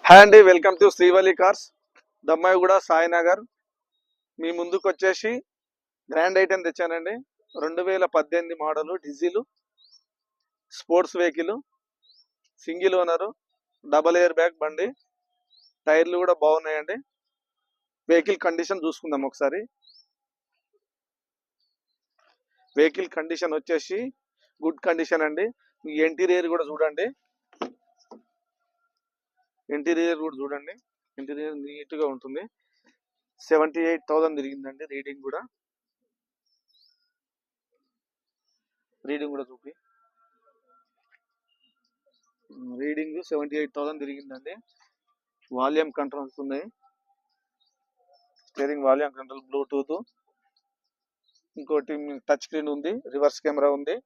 Hi అండి, welcome to Srivalli cars, Dammaiguda, Sainagar. మీ ముందుకు వచ్చేసి గ్రాండ్ ఐటెం తెచ్చానండి. 2018 model diesel sports vehicle, single owner, double air bag బండి. టైర్లు కూడా బాగున్నాయండి. వెహికల్ కండిషన్ చూసుకుందాం ఒకసారి. వెహికల్ కండిషన్ వచ్చేసి గుడ్ కండిషన్ అండి. ఇంటీరియర్ కూడా చూడండి. ఇంటీరియర్ నీట్ గా ఉంటుంది. 78,000 తిరిగిందండి. రీడింగ్ కూడా చూపి. రీడింగ్ 78,000 తిరిగిందండి. వాల్యూమ్ కంట్రోల్స్ ఉన్నాయి. స్టీరింగ్ వాల్యూమ్ కంట్రోల్, బ్లూటూత్, ఇంకోటి టచ్ స్క్రీన్ ఉంది, రివర్స్ కెమెరా ఉంది.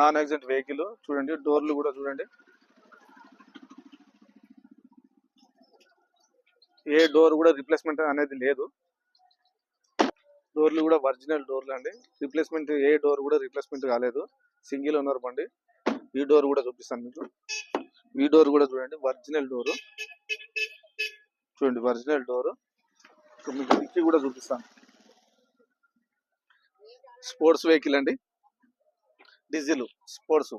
నాన్ యాక్సిడెంట్ వెహికల్ చూడండి. డోర్లు కూడా చూడండి. ఏ డోర్ కూడా రిప్లేస్మెంట్ అనేది లేదు. డోర్లు కూడా ఒరిజినల్ డోర్లు అండి. రిప్లేస్మెంట్ ఏ డోర్ కూడా రిప్లేస్మెంట్ కాలేదు. సింగిల్ ఓనర్ బండి. ఈ డోర్ కూడా చూపిస్తాను మీకు. ఈ డోర్ కూడా చూడండి, ఒరిజినల్ డోరు చూడండి, ఒరిజినల్ డోరు. మీకు డిక్కీ కూడా చూపిస్తాను. స్పోర్ట్స్ వెహికల్ అండి, డీజిల్ స్పోర్ట్స్.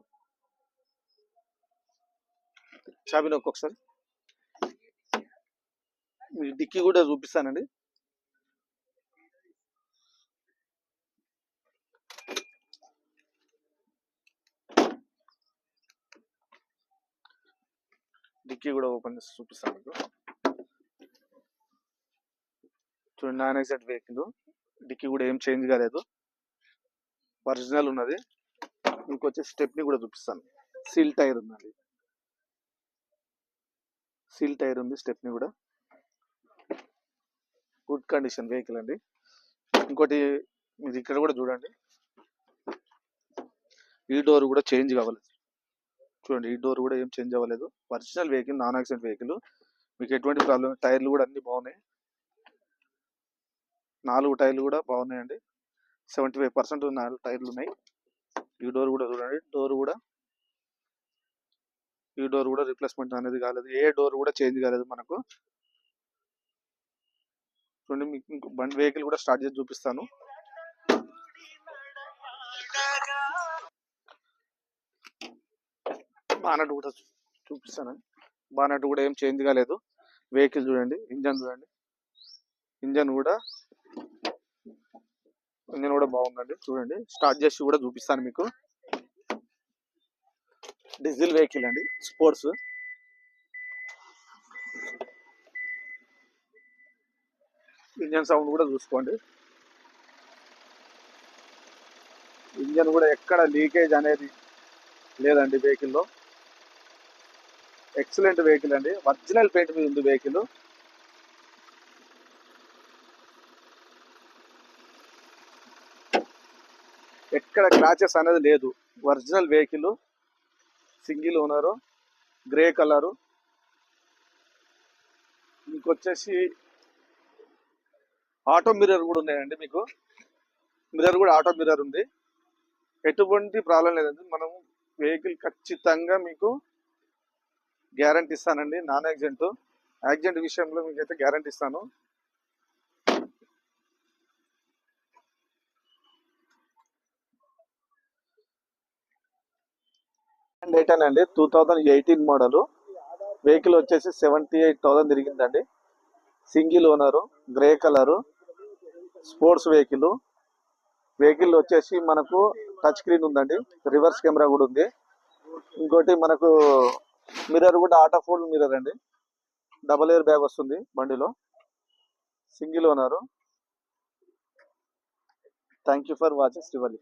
చాబీ నొక్కు ఒకసారి. మీకు డిక్కీ కూడా చూపిస్తానండి. డిక్కీ కూడా ఓపెన్ చేసి చూపిస్తాను మీకు. చూడండి, నాన్ యాక్సిడెంట్ వెహికల్. డిక్కీ కూడా ఏం చేంజ్ కాలేదు, ఒరిజినల్ ఉన్నది. ఇంకొచ్చి స్టెప్ని కూడా చూపిస్తాను. సీల్ టైర్ ఉందండి. సీల్ టైర్ ఉంది. స్టెప్ని కూడా గుడ్ కండిషన్ వెహికల్ అండి. ఇంకోటి మీరు ఇక్కడ కూడా చూడండి. ఈ డోర్ కూడా చేంజ్ కావలేదు. చూడండి, ఈ డోర్ కూడా ఏం చేంజ్ అవ్వలేదు. Original vehicle, non accident vehicle. మీకు ఎటువంటి ప్రాబ్లం. టైర్లు కూడా అన్ని బాగున్నాయి. 4 టైర్లు కూడా బాగున్నాయండి. 75% 4 టైర్లు ఉన్నాయి. ఈ డోర్ కూడా చూడండి. ఈ డోర్ కూడా రిప్లేస్మెంట్ అనేది కాలేదు. ఏ డోర్ కూడా చేంజ్ కాలేదు మనకు. చూడండి, మీకు ఇంకో బండి వెహికల్ కూడా స్టార్ట్ చేసి చూపిస్తాను. బానట్ కూడా చూపిస్తాను. బానట్ కూడా ఏం చేంజ్ కాలేదు. వెహికల్ చూడండి. ఇంజన్ చూడండి. ఇంజన్ కూడా బాగుందండి. చూడండి, స్టార్ట్ చేసి కూడా చూపిస్తాను మీకు. డీజిల్ వెహికల్ అండి, స్పోర్ట్స్. ఇంజన్ సౌండ్ కూడా చూసుకోండి. ఇంజన్ కూడా ఎక్కడ లీకేజ్ అనేది లేదండి వెహికల్లో. ఎక్సలెంట్ వెహికల్ అండి. ఒరిజినల్ పెయింట్ మీద ఉంది వెహికల్. ఎక్కడ క్రాచెస్ అనేది లేదు. Original vehicle, single owner, grey colour. ఇంకొచ్చేసి ఆటో మిర్రర్ కూడా ఉన్నాయండి. మీకు మిర్రర్ కూడా ఆటో మిర్రర్ ఉంది. ఎటువంటి ప్రాబ్లం లేదండి. మనం వెహికల్ ఖచ్చితంగా మీకు గ్యారంటీ ఇస్తానండి. నాన్ యాక్సిడెంట్ విషయంలో మీకైతే గ్యారంటీ ఇస్తాను. అండి 2018 మోడల్ వెహికల్ వచ్చేసి 78,000 తిరిగిందండి. Single owner, grey colour, sports vehicle. Vehicle వచ్చేసి మనకు టచ్ స్క్రీన్ ఉందండి, రివర్స్ కెమెరా కూడా ఉంది. ఇంకోటి మనకు మిర్రర్ కూడా ఆటో ఫోల్డ్ మిర్రర్ అండి. డబల్ ఎయిర్ బ్యాగ్ వస్తుంది బండిలో. Single owner. Thank you for watching Srivalli.